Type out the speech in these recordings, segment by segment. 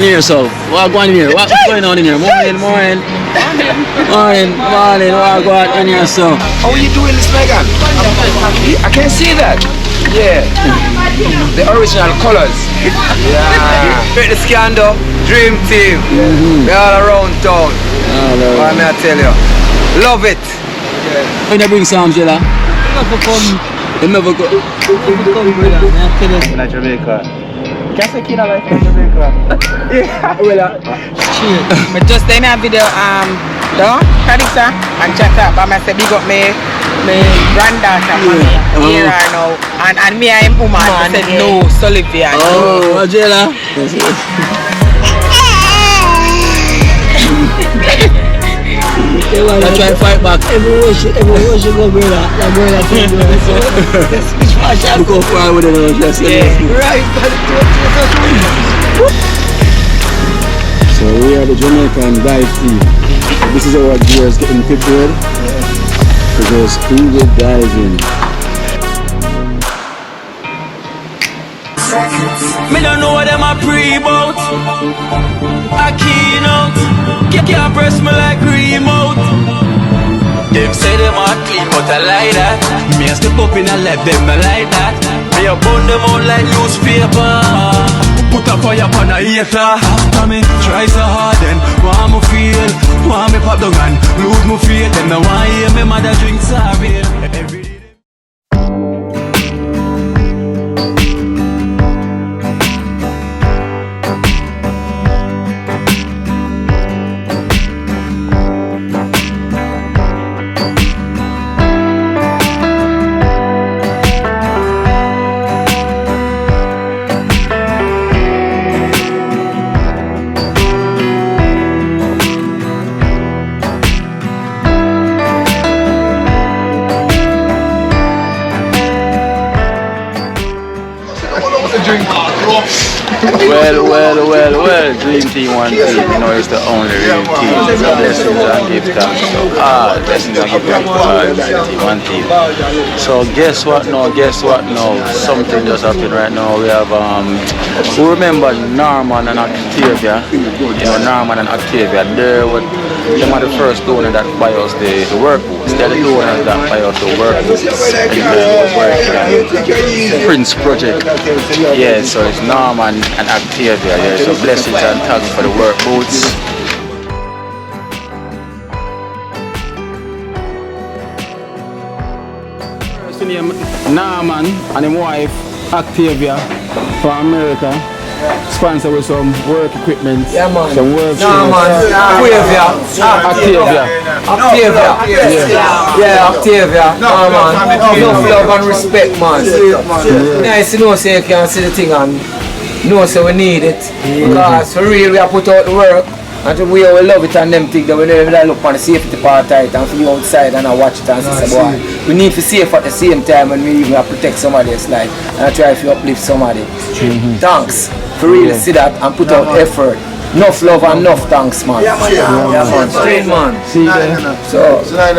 Here, so what going in here? What's going on in here? Morning. What going on here, so? How are you doing this, Megan? I can see that. Yeah. The original colors. Yeah. The Scandal, Dream Team. They're all around town. What may I tell you? Love it. When you bring sound, Jella? You never go. In Jamaica. Can I say Kino life in Jamaica? Yeah. Well, But just then I video the Carissa and chat up and I say big up me granddaughter here now and me and woman I said no Olivia. Oh, Jella. I try to fight back. Everywhere she go, brother. That brother can do it. So, we go far with it now. right. So we are the Jamaican dive team. This is our gears getting prepared to go scuba diving. Me don't know what them a pre-bout. A Kino. Can't press me like remote. Them say them a clean but I like that. Me a step up in a left them not like that. Me a burn them out like newspaper. Put a fire upon a hater. After me try so hard then want me feel. Want me pop the gun, lose me faith. Them no want hear me mother drink sorry. Every day. Well, Dream Team one team, you know, it's the only real team. So blessings and give thanks to all. Blessings and give thanks to all. Dream Team one team. So guess what now? Something just happened right now. We have we remember Norman and Octavia. You know, Norman and Octavia. They were the first donor that buy us the work boots. They're the donors that buy us the work boots. Prince Project. Yeah, so it's Norman and Octavia. Yeah, so blessings and thanks for the work boots. First name Norman and his wife Octavia from America. Sponsor with some work equipment. Yeah, man. Some work shoes. Octavia. Octavia. No, man. Enough love and respect, man. Nice to know so you can see the thing and know so we need it. Because for real we have put out the work and we will love it and them things that we never look on the safety part of it and for you outside and I watch it and say, boy, we need to safe at the same time and we even have to protect somebody's life and I try to uplift somebody. Thanks. For real see that and put out effort. Enough love and enough thanks, man. Yeah, man. Straight, man. See you there. So, hey,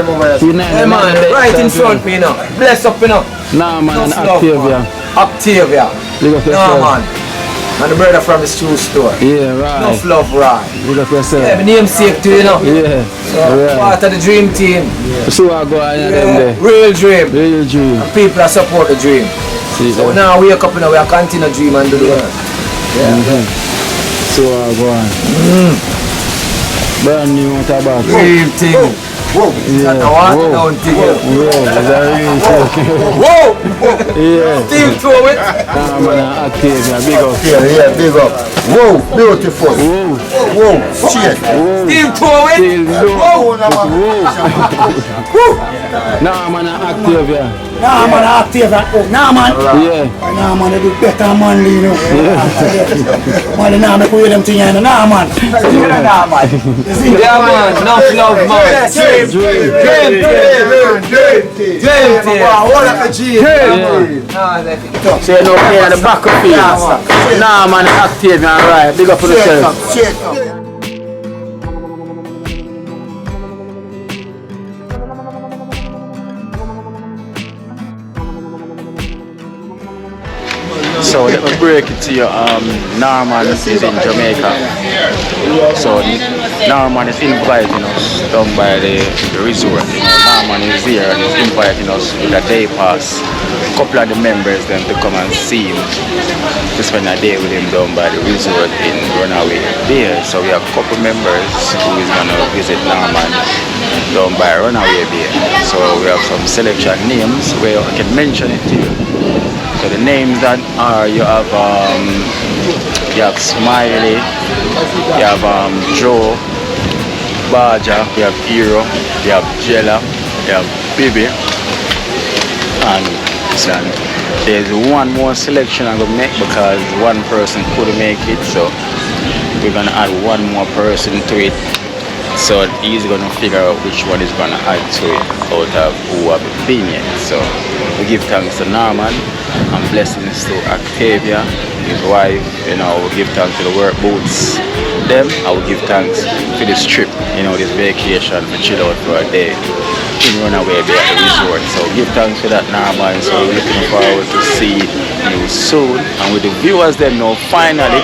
man, right in front me, you know. Bless up, you know. Nah, man, and Octavia. Octavia. Nah, man. And the brother from the shoe store. Yeah, right. Enough love, right. Look at yourself. Yeah, my namesake too, you know. Yeah. So, part of the Dream Team. So I go on them there. Real dream. Real dream. And people that support the dream. See so now we wake up, you know, we are continue to dream and do the work. Yeah. So I go on. Brand new tobacco. Dream Team. Whoa, yeah. Whoa, is that real thing? Whoa! Yeah. Team throw it. Nah, man, Octavia, big up. Yeah, big up. Whoa, beautiful. Whoa. Cheers. Team throw it. Whoa. Nah, man, Octavia. Nah, man, Octavia. Nah, man. Yeah. Nah, man, they do better man, you know. Man, nah, make we them thing, you know. Nah, man. Nah, man. Yeah, man. Enough love, man. Dream Team. What up a G? So you know, here at the back of you. Nah, man, Octavia, alright. Big up for yourself. So let me break it to you. Norman is in Jamaica. So Norman is inviting us down by the resort. Norman is here and is inviting us with a day pass. A couple of the members then to come and see him. To spend a day with him down by the resort in Runaway Bay. So we have a couple members who is going to visit Norman down by Runaway Bay. So we have some selection names where I can mention it to you. So the names that are, you have Smiley, you have Joe, Baja, you have Hero, you have Jella, you have Bibi, and there's one more selection I'm gonna make because one person couldn't make it, so we're gonna add one more person to it. So he's gonna figure out which one is gonna add to it out of who have been yet. So we give thanks to Norman and blessings to Octavia, his wife. You know, we give thanks to the work boots. Them, I will give thanks for this trip, you know, this vacation, to chill out for a day in Runaway Bay at the resort. So give thanks for that, Norman. So we're looking forward to see you soon. And with the viewers then know, finally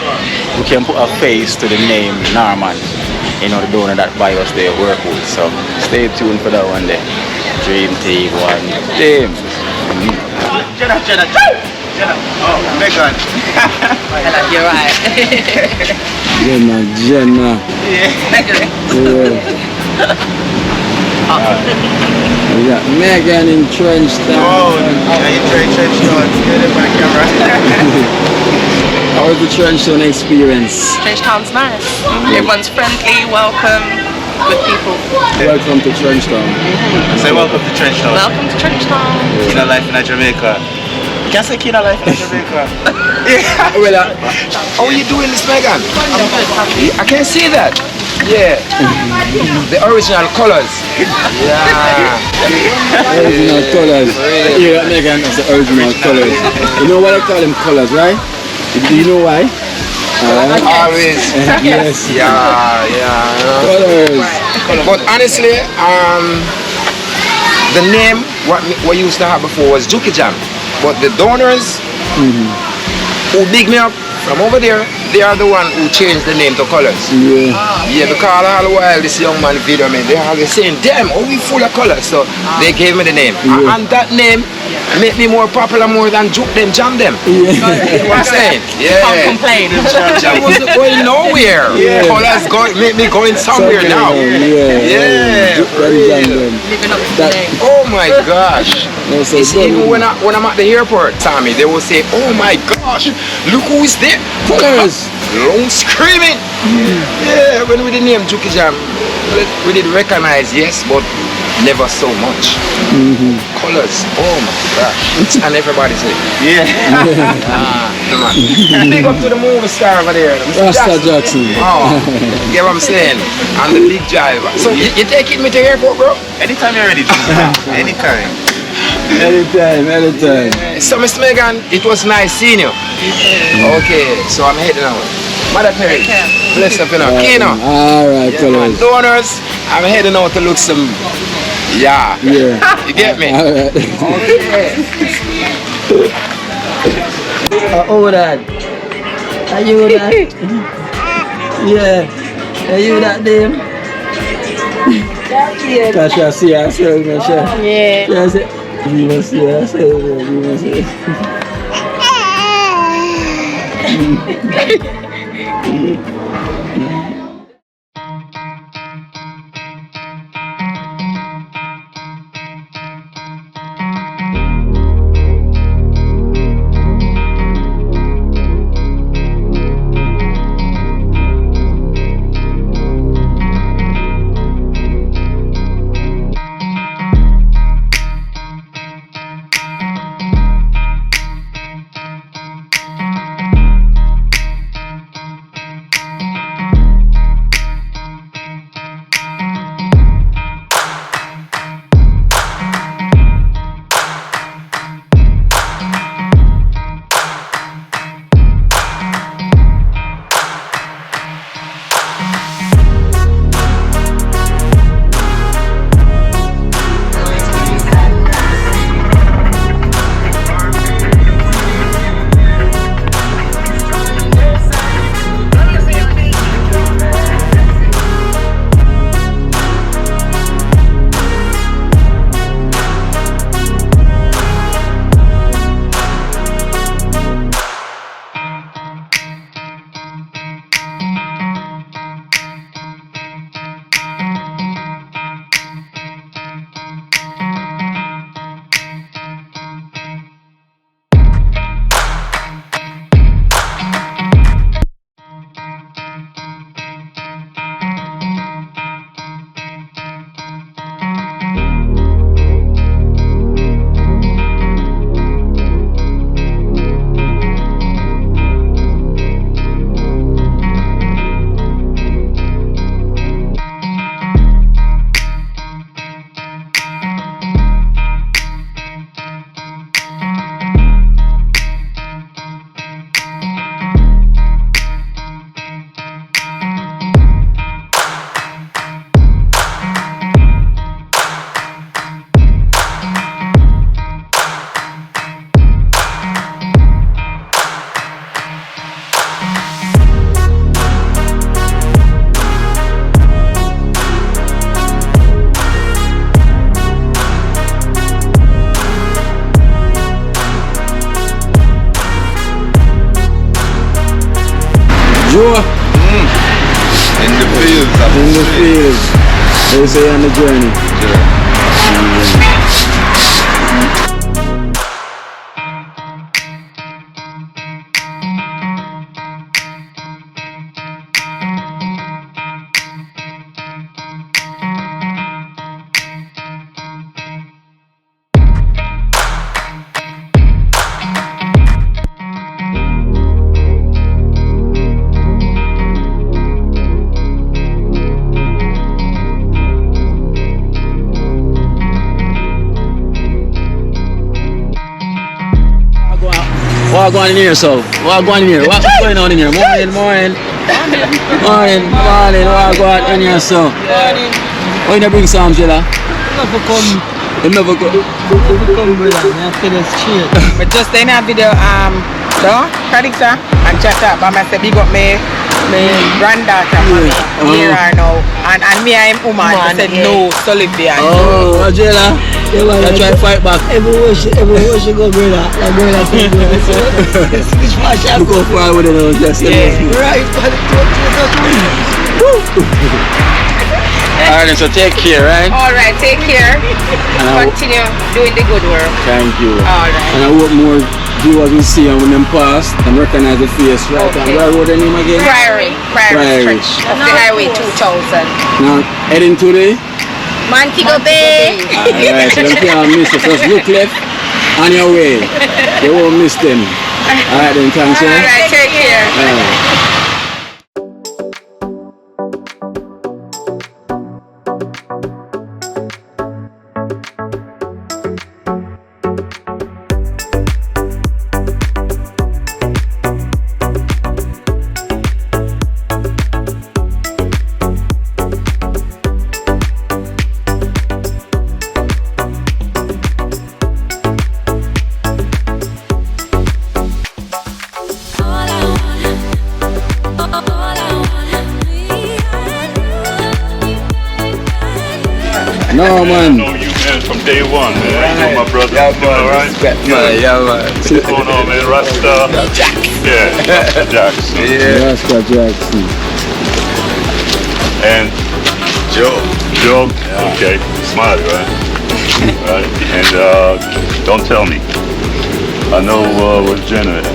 we can put a face to the name Norman. You know, the donor that buy us their work with. So stay tuned for that one day. DreamTeam one team. Jenna. Oh, Megan. You're right. Jenna. Megan. We got Megan in Trench Town. Oh, you trench shorts. Get it back camera. How was the Trench Town experience? Trench Town's nice. Everyone's friendly, welcome, good people. Welcome to Trench Town. Say welcome to Trench Town. Welcome to Trench Town. Kino life in Jamaica. You can say Kino life in Jamaica. Well, how are you doing this, Megan? I'm good, happy. I can't see that. Yeah. The original colors. Yeah. Original colors. Yeah, Megan, that's the original colors. You know what I call them colors, right? Do you know why? Always. Yes. Yeah. Colors. But honestly, the name what we used to have before was Juki Jam. But the donors who big me up from over there, they are the one who changed the name to Colors. Yeah, because all the while this young man video me, they always saying, damn, oh, we full of colors. So they gave me the name. And that name made me more popular more than Juke them, Jam them. You know what I'm saying? Yeah. Can't complain. Jam wasn't going nowhere. Colors make me going somewhere now. Yeah. Living up to the name. Oh my gosh. It's even when I'm at the airport, Tommy, they will say, oh my gosh, look who is there. Colors. Long screaming. Yeah, when we did name Juki Jam, we did recognize, yes, but never so much. Colors. Oh my gosh. And everybody say, come on. Big up to the movie star over there. Mr. Rasta Jackson. Oh, you get what I'm saying? And the big driver. So you taking me to the airport, bro? Anytime you're ready. Anytime. Anytime. So, Mr. Megan, it was nice seeing you. Okay, so I'm heading out. Mother Perry, bless up, you know. Kino. Alright, colors. Donors, I'm heading out to look some. Yeah. You get me? Alright. Oh, that. Are you that? Yeah. Are you that damn? Tasha, see herself, Tasha. Yeah. Yes. We must see herself. We must see. Joe? In the fields. In the fields. They say on the journey. What going in here, so? What going in here? What's going on in here? Morning. What going in here, so? Why you not bring some, Jella? Never come. You never go. Never come, brother. I feel it straight. But just in a video, Predictor and Chatter, but I say big up my granddaughter, here or now. And me and woman said no, Olivia. Oh, Jella. You try to fight back. Everywhere she go, brother. Like brother said, this match You go forward with it now, just right. Alright, so take care, right? Alright, take care. And Continue doing the good work. thank you. Alright. And I hope more viewers will see them when them pass and recognize the face, right? Okay. And where wrote the name again? Priory Priory. stretch of the highway 2000. Now, heading to the... Montego Bay. Alright, so you can't miss it. Just look left on your way. You won't miss them. Alright then, thanks, eh? Alright, take care. Alright. No, man. I know you, man, from day one, man. You know my brother. Yeah, man. All right? Yeah, man. What's going on, man? Rasta? Yeah, Rasta Jackson. Yeah. Rasta Jackson. And Joe. Joe? Okay. Smiley, right? Right. And don't tell me. I know where's Jenna at.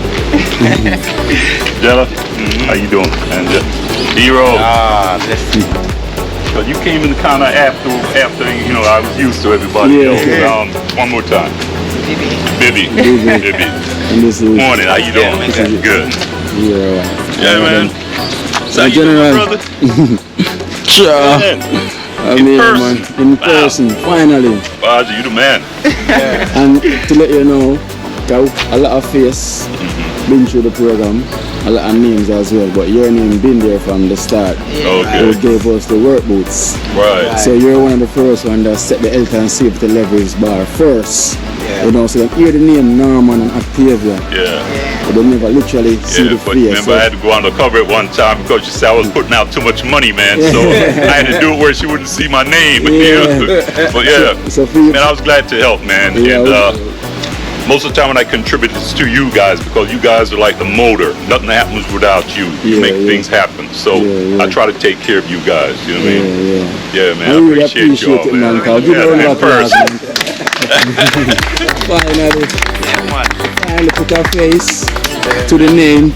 Jenna, how you doing? And D-Roll. Listen. But you came in kind of after you know I was used to everybody else. One more time. Bibby. And this is... Morning. How you doing? Good. Yeah. Yeah, man. So you General. brother? Sure. I mean, man, in person, finally. Baja, you the man. And to let you know, a lot of face been through the program, a lot of names as well, but your name been there from the start. Okay. You gave us the work boots. Right. So you're one of the first one that set the health and safety levels bar first. Yeah. You know, so they hear the name Norman and Octavia, Yeah. but they never literally see the But face. remember I had to go undercover at one time because she said I was putting out too much money, man. So I had to do it where she wouldn't see my name. But yeah, So for you, man, I was glad to help, man. Yeah, And most of the time when I contribute, it's to you guys because you guys are like the motor. Nothing happens without you. You make things happen. So I try to take care of you guys. You know what I mean? Yeah, man. I really appreciate y'all, it, man. man. Cause give Yeah, it a man, lot first. Finally put a face to the name,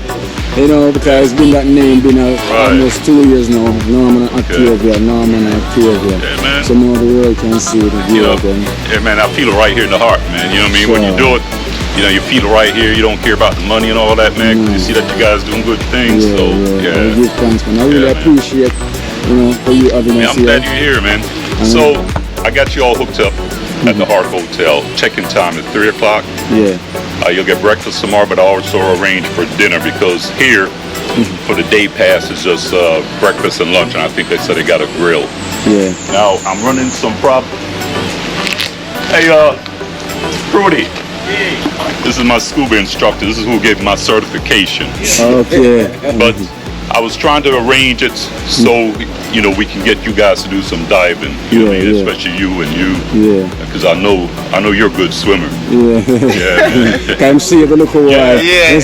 you know, because it's been that name been almost 2 years now. Norman and Octavia, Norman and Octavia. Yeah, man. So now the world can see the You view know, of them. yeah, man, I feel it right here in the heart, man. You know what I mean? When you do it, you know, you feel it right here. You don't care about the money and all that, man. 'Cause you see that you guys doing good things. Yeah, So, I give thanks, man. I really man. appreciate, you know, for you having Man, us I'm glad here. you're here, man. So, I got you all hooked up at the Hart Hotel. Check-in time is 3 o'clock. Yeah. You'll get breakfast tomorrow, but I also arranged for dinner because here, for the day pass, is just breakfast and lunch, and I think they said they got a grill. Yeah. Now, I'm running some Hey, Prudy. This is my scuba instructor. This is who gave me my certification. Okay. But I was trying to arrange it so, you know, we can get you guys to do some diving. You know what I mean? Especially you and you. Yeah. Because I know you're a good swimmer. Yeah. Yeah. Can see you look a while. Yeah.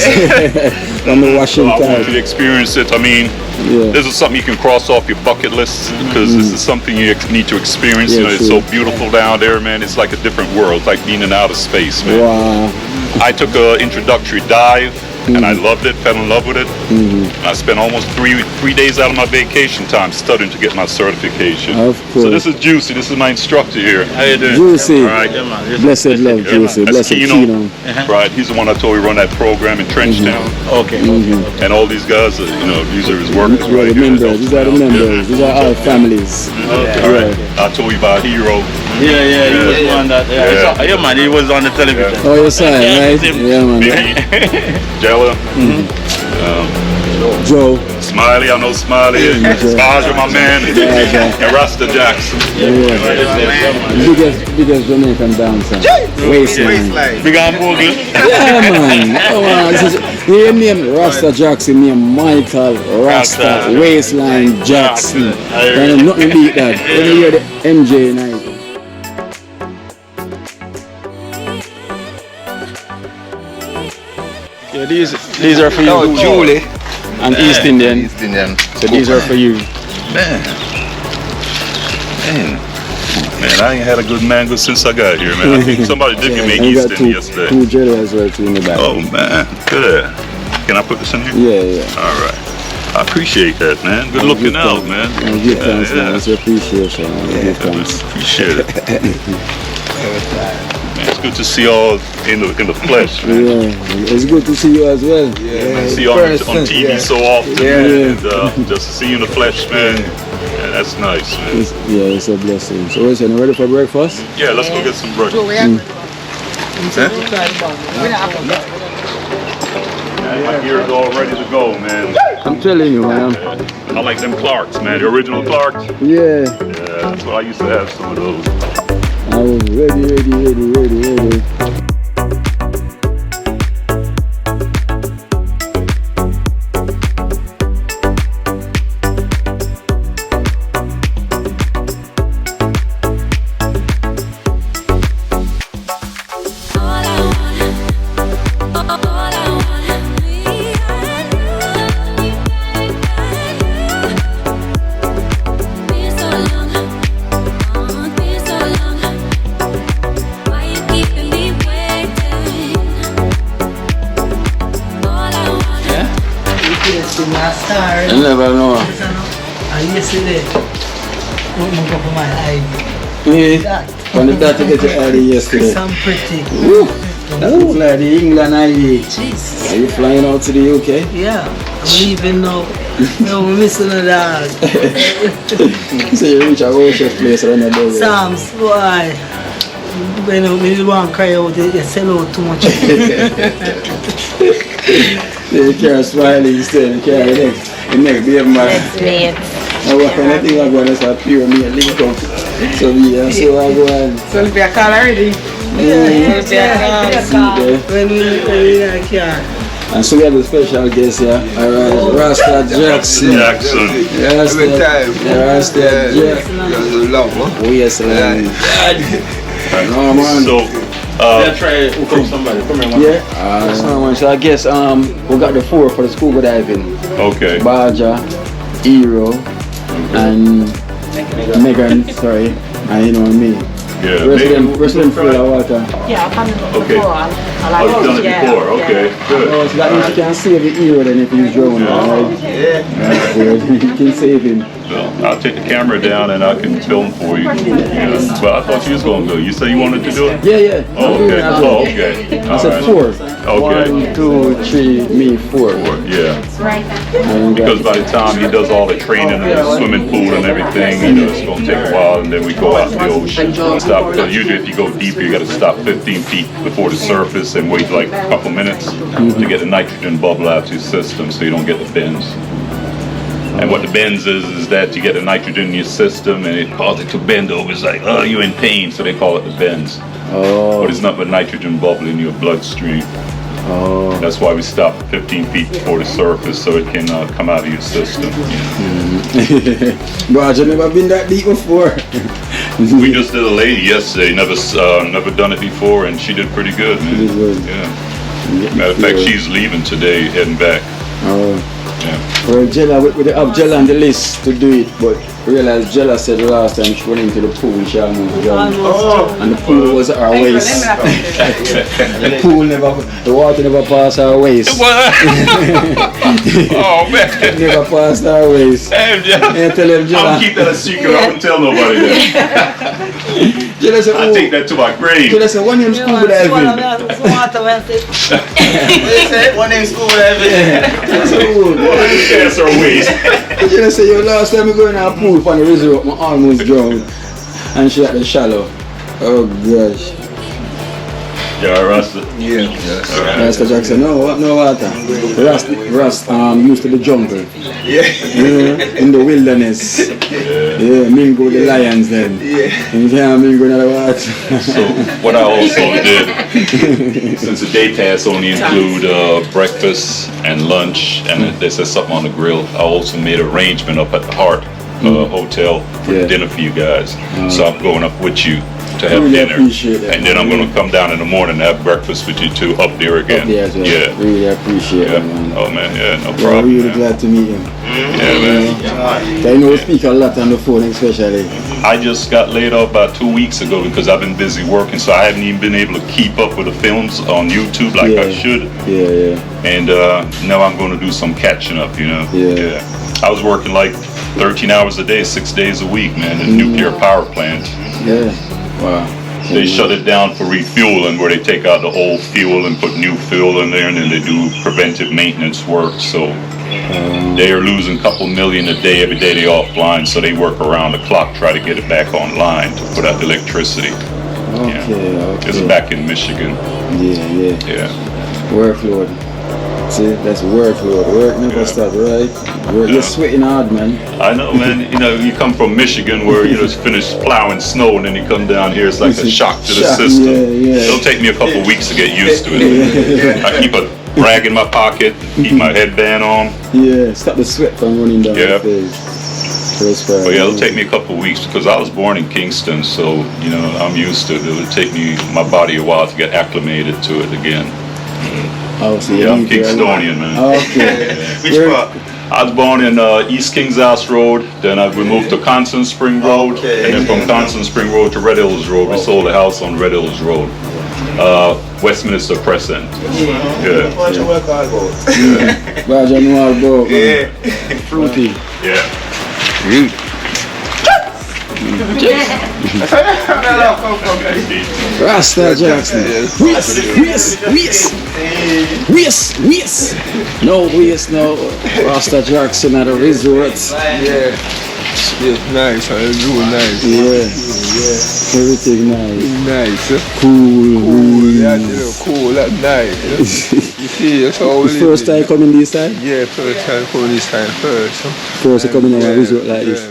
on the So washing I want you to time. experience it. I mean, Yeah. this is something you can cross off your bucket list because this is something you need to experience. Yeah, You know, it's true. so beautiful down there, man. It's like a different world. It's like being in outer space, man. Wow. I took an introductory dive and I loved it, fell in love with it. And I spent almost three days out of my vacation time studying to get my certification. Of So this course. is Juicy. This is my instructor here. How you doing? Juicy. All right. Yeah, man. Blessed love, Yeah, man. Juicy. That's Blessed Kino. Kino. Right, he's the one I told you run that program in Trenchtown. Okay. And all these guys, you know, these are his workers These are right the here. members. These are the members. These are our families. All right. I told you about Hero. Yeah, he was Yeah. one that. Yeah, man, he was on the television. Oh, your son, right? Yeah, man. Biggie, Jella, Joe. Smiley, I know Smiley, Spaja, my man, and Rasta Jackson. Biggest Jamaican dancer. Waistline. Big and Bogle. Yeah, man. Come on. This is, he named Rasta Jackson, named Michael Rasta Waistline Jackson. And nothing beat that. When you hear the MJ night. Yeah, these are for you. Oh, Julie. And East Indian. East Indian. So these are for you. Man, I ain't had a good mango since I got here, man. I think somebody did give me And you East got Indian yesterday. two jelly as well too in the back. Oh man, good. Can I put this in here? Yeah. All right. I appreciate that, man. Good looking out, man. And give thanks, man. It's appreciation. Give thanks. Appreciate it. Man, it's good to see y'all in the flesh, man. Yeah, it's good to see you as well. I see you on TV so often, and just to see you in the flesh, man. Yeah, that's nice, man. It's a blessing. So, what's you ready for breakfast? Yeah, let's go get some breakfast. My gear is all ready to go, man. I'm telling you, man. I like them Clarks, man. The original Clarks. Yeah. Yeah, that's what I used to have some of those. I was ready. I You never know. yesterday, I'm going to go for my eye. Yeah. When the doctor get your ID yesterday. I'm pretty. Woo. That looks like the England ID. Jesus. Are you flying out to the UK? Yeah, I'm leaving now. No, we're missing a dog. So you reach a Roche's place around the door. Sam's, boy. When you want to cry out, you sell out too much. You can't smile instead. You can't the next day, man. Now what kind of thing I go on is a pure meat link up. So yeah, so I go on. So if you call already. When we can. And so we have a special guest here. Alright, Rasta Jackson. Yes, Every time. Rasta Jackson. You love, huh? Oh yes, man. No man. So, try to hook up somebody. Come here, man. That's no man. So I guess we got the 4 for the scuba diving. okay. Baja, Hero, and Megan, sorry. And you know me. Yeah. Rest of them full of water. Yeah, I've done it Okay. before. Oh, you've done it before. Okay. Good. Oh, so that means you can save the hero then if he's drowning, right? That's good. You can save him. Well, I'll take the camera down and I can film for you. Yeah. Well, I thought you was going to go. You say you wanted to do it? Yeah. Oh, okay. Oh, okay. I said 4. Okay. 1, 2, 3, me 4. Yeah. And Because by the time he does all the training in the swimming pool and everything, you know, it's going to take a while, and then we go out in the ocean. Stop. Because usually if you go deeper, you got to stop 15 feet before the surface and wait like a couple minutes to get the nitrogen bubble out of your system so you don't get the bends. And what the bends is that you get the nitrogen in your system and it causes it to bend over. It's like, oh, you're in pain, so they call it the bends. Oh. But it's not but nitrogen bubble in your bloodstream. Oh. That's why we stop 15 feet before the surface so it can come out of your system. But I've never been that deep before. We just did a lady yesterday, never done it before, and she did pretty good, man. Pretty good. Yeah. Matter of fact, she's leaving today, heading back. Well, Jella, we have Jella on the list to do it, but realized Jella said the last time she went into the pool, she almost drowned. And the pool was at her waist. The water never passed her waist. Oh man. It never passed her waist. Hey, I'll keep that a secret. I won't tell nobody that. Jella said, I take that to my grave. Jella said, one name scuba diving. One name scuba diving. That's her waist. Jella said, yo, last time we go in our pool from the resort, my almost drowned. And she at the shallow. Oh gosh. Yeah, Rasta. Yeah. Rasta Jackson, no water. Rasta used to the jungle. In the wilderness. Yeah, mingle with the lions then. And you can't mingle in the water. So what I also did, since the day pass only include breakfast and lunch, and they said something on the grill, I also made an arrangement up at the Hart Hotel for dinner for you guys. So I'm going up with you to have dinner, and then I'm going to come down in the morning and have breakfast with you two up there again. Yeah, really appreciate it, man. Oh man, yeah, no I'm problem. really glad to meet him. Yeah, man. I know we speak a lot on the phone, especially. I just got laid off about 2 weeks ago because I've been busy working, so I haven't even been able to keep up with the films on YouTube like I should. And now I'm going to do some catching up, you know. I was working like 13 hours a day, 6 days a week, man, in a nuclear power plant. Wow. They shut it down for refueling, where they take out the old fuel and put new fuel in there, and then they do preventive maintenance work. So they are losing a couple million a day every day they offline, so they work around the clock, try to get it back online to put out the electricity. It's back in Michigan. Yeah. Workload. See, that's workload. Work never stops, right? You're sweating hard, man. I know, man. You know, you come from Michigan where you just finished plowing snow, and then you come down here, it's like a shock to the system. It'll take me a couple of weeks to get used to it. I keep a rag in my pocket, keep my headband on. Stop the sweat from running down the face. But it'll take me a couple of weeks because I was born in Kingston, so you know I'm used to it. It'll take my body a while to get acclimated to it again. Oh, so I'm Kingstonian, man. Which part? I was born in East Kings House Road, then we moved to Constant Spring Road, and then from Constant Spring Road to Red Hills Road. We sold a house on Red Hills Road. Westminster Press End. What you work hard about? What you know about, man? Fruity. Rasta Jackson. Yes. No. Rasta Jackson at a resort. Nice, real nice. Everything nice. Nice. Cool. That's nice. You see, that's all we First time coming this time? Yeah, first time coming this time first. First time coming on a resort like this.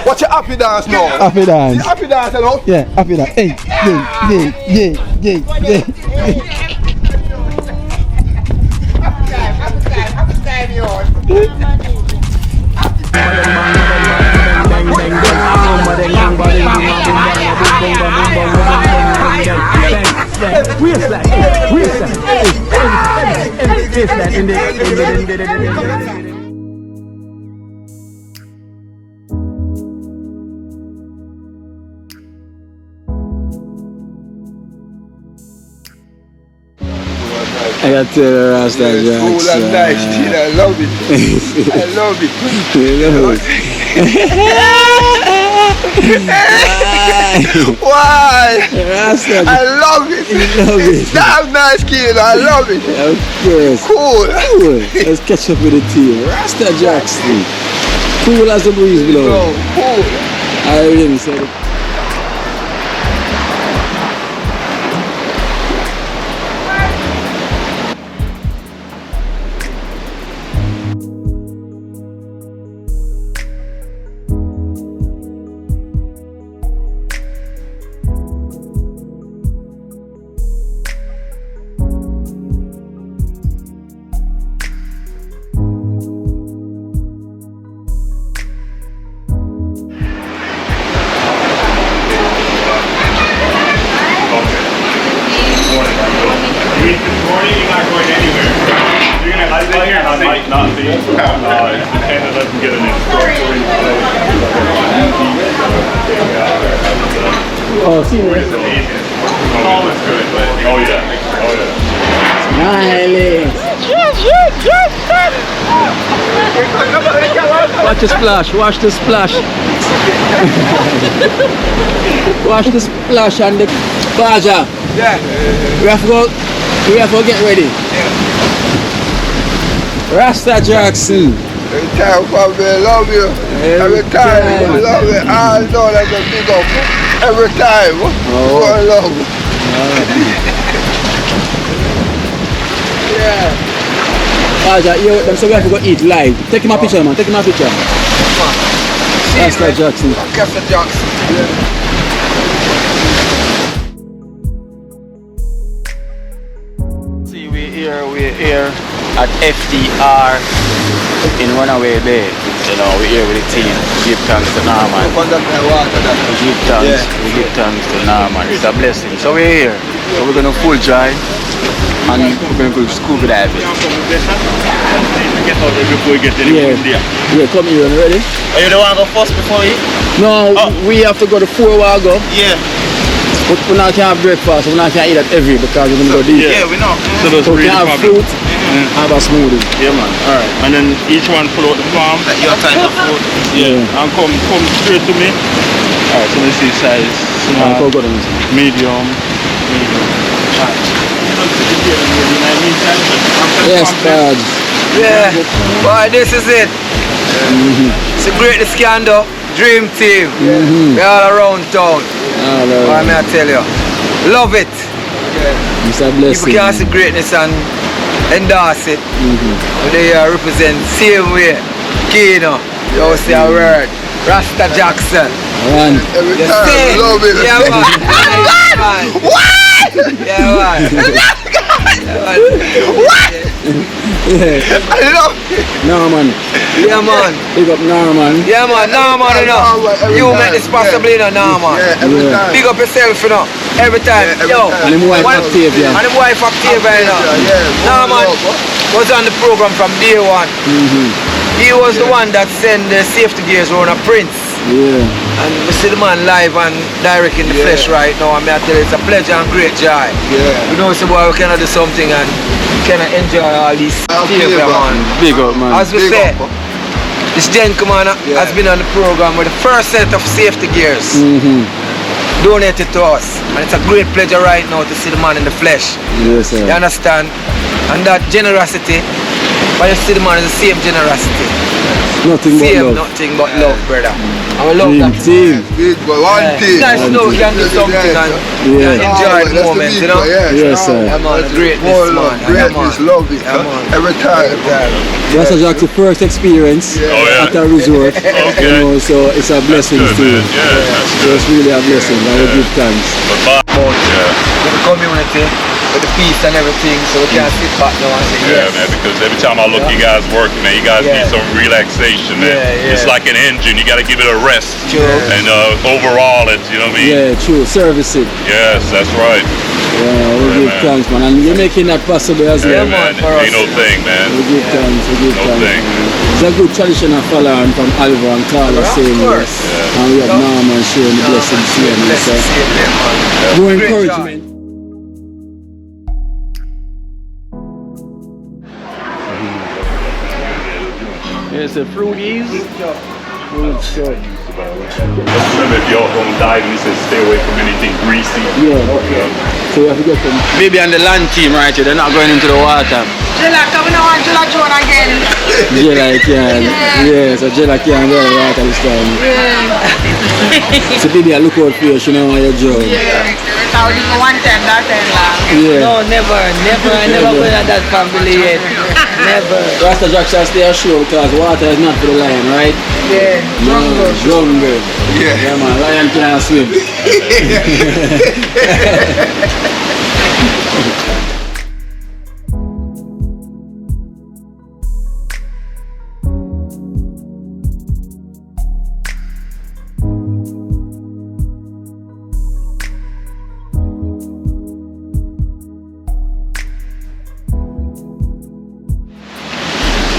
Watch your happy dance now. Happy dance. Happy dance, hello? Yeah, happy dance. Hey, yeah. I got to Rasta Jackson. Nice, I love it. Why? Rasta. I love it. Damn nice, kid. I love it. Of course. Cool. Let's catch up with the team. Rasta Jackson. Cool as the breeze blow. Cool. I really said it. guys can get an instructor in Oh, see you. Always good, but oh yeah. Smiley. Watch the splash, watch the splash. Watch the splash and the Baja. Yeah. We have to get ready. Rasta Jackson. Every time I love you. Every time I love you. I know that's a big up. Every time. Oh, I love you. Yeah. Baja, yo, them so we have to go eat live. Take him a picture, man. Take him a picture. Rasta Jackson. Rasta Jackson. See, we're here at FDR in Runaway Bay. You know, we're here with the team. We give thanks to Norman. We give thanks to Norman. It's a blessing. So we're here. So we're gonna full drive and we're gonna go scuba diving. Get out there before we get any India. Yeah, come here, you ready? Are you the one go first before you? No, we have to go to 4 hours ago. Yeah. But we not can have breakfast, we not can eat at every because we're gonna go deep. Yeah, we know. So we can have fruit, have a smoothie. Yeah, man. Alright. And then each one pull out the farm. Your time of food. Yeah. And come straight to me. Alright, so let's see size. Small, medium. Yes, Dad. Yeah. Boy, this is it. It's the greatest scandal. Dream Team. We're all around town. What may I tell you? Love it. It's a blessing. People can see greatness and endorse it. They represent same way. Kino. You say a word. Rasta Jackson. Every time I love it. Yeah, man. What? Yeah, man. What? I love it. Norman. Yeah, man. Big up Norman. Yeah, man. Norman, you know. You make this possible, you know, Norman. Yeah, every time. Big up yourself, you know. Every time. Yo. And his wife Octavia. And his wife Octavia, you know. Norman was on the program from day one. He was the one that sent the safety gears around a Prince. Yeah. And we see the man live and direct in the flesh right now. And I tell you, it's a pleasure and great joy. We know, so boy, we cannot do something and cannot enjoy all these theater, man. Big up, man. As we say, this gentleman has been on the program with the first set of safety gears donated to us. And it's a great pleasure right now to see the man in the flesh. Yes, sir. You understand? And that generosity, but you see the man is the same generosity. Nothing but love. Nothing but love, brother. And we love that. Team. One team. Nice to know we can do something and enjoy the moment, you know? Yes, sir. Yeah, man, greatness, man. Greatness, love it. Every time. That's Jack's first experience at a resort. You know, so it's a blessing to you. So it's really a blessing. I will give thanks. With the community, with the peace and everything, so we can sit back now and say Yeah, man, because every time I look you guys working, man, you guys need some relaxation, man. It's like an engine, you gotta give it a rest. And overall it, you know what I mean? Yeah, true. Service it. Yes, that's right. Yeah, we give thanks, man. And you're making that possible as well. Man, ain't no thing, man. We give thanks, we give No thanks. thing. It's a good traditional following from Alva and Carla saying this. And we have Norman sharing the blessings here. So more encouragement. Yes, the fruities. Remember, if y'all going diving, he said stay away from anything greasy. Yeah. So we have to get them. Maybe on the land team right here, they're not going into the water. Jella, come on, I want Jella join again. Jella can. Yeah, so Jella can go to the water this time. So baby, I look out for you, she know how you join. I was even one time, that time long. Yeah. No, never. I never went at that family yet. Never. Rasta Jack shall stay ashore because water is not for the lion, right? Yeah. Jungle. Yeah, man, lion can't swim.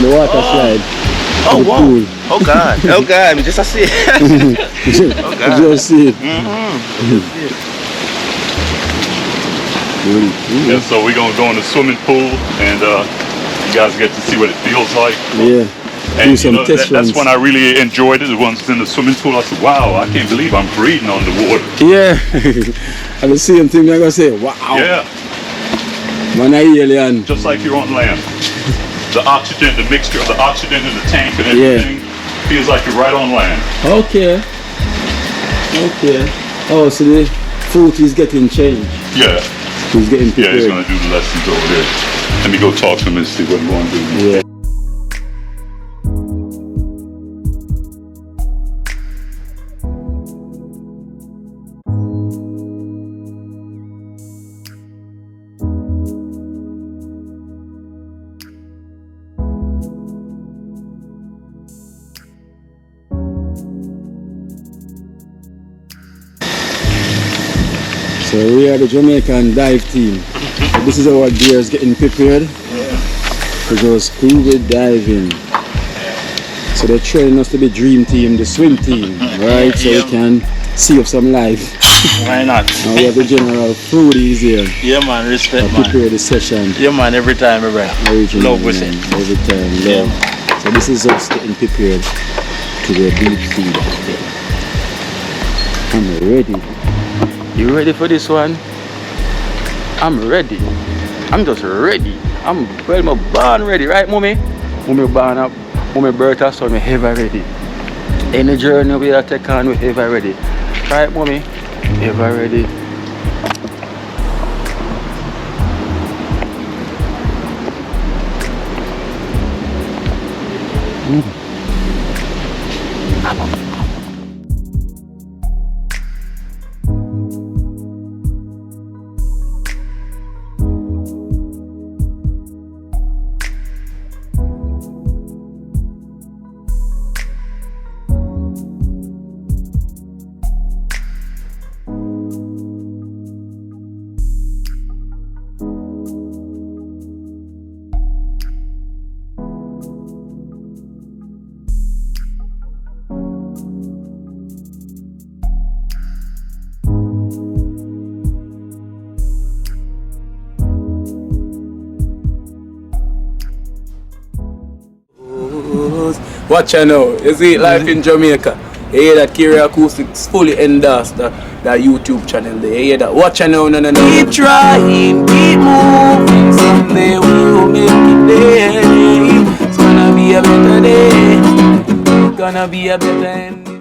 The water slide. Oh, the wow. pool. Oh, God. Oh, God. Just a see it. Oh, God. Just see it. Yeah, so we're gonna go in the swimming pool and you guys get to see what it feels like. Yeah. And Do some test that's runs. when I really enjoyed it. Once in the swimming pool, I said, wow, I can't believe I'm breathing on the water. Yeah. And the same thing I'm gonna say, wow. Yeah. Man, I alien. Just like you're on land. The oxygen, the mixture of the oxygen in the tank and everything feels like you're right on land. Okay. Okay. Oh, so the fruit is getting changed. Yeah. He's getting prepared. Yeah, he's gonna do the lessons over there. Let me go talk to him and see what he wanna do. Yeah. So we are the Jamaican dive team. So this is our gears getting prepared to go scuba diving. So they're training us to be dream team, the swim team, right? So we can save some life. Why not? And we have the general foodies here. Yeah, man. Respect, to man. prepare the session. Yeah, man. Every time, brother. Love with it. Every time, love. Yeah. So this is us getting prepared to go deep sea diving. I'm ready. You ready for this one? I'm ready. I'm just ready. I'm born ready, right, mommy? Mommy born up, mommy birth us, so I'm ever ready. Any journey we are take on, we ever ready. Right, mommy? Ever ready. Watch out now, you see life in Jamaica. You hear that Kiri Acoustics fully endorsed that YouTube channel there. You hear that? Watch out now, no. Keep trying, keep moving. Someday we'll make it there. It's gonna be a better day. It's gonna be a better end.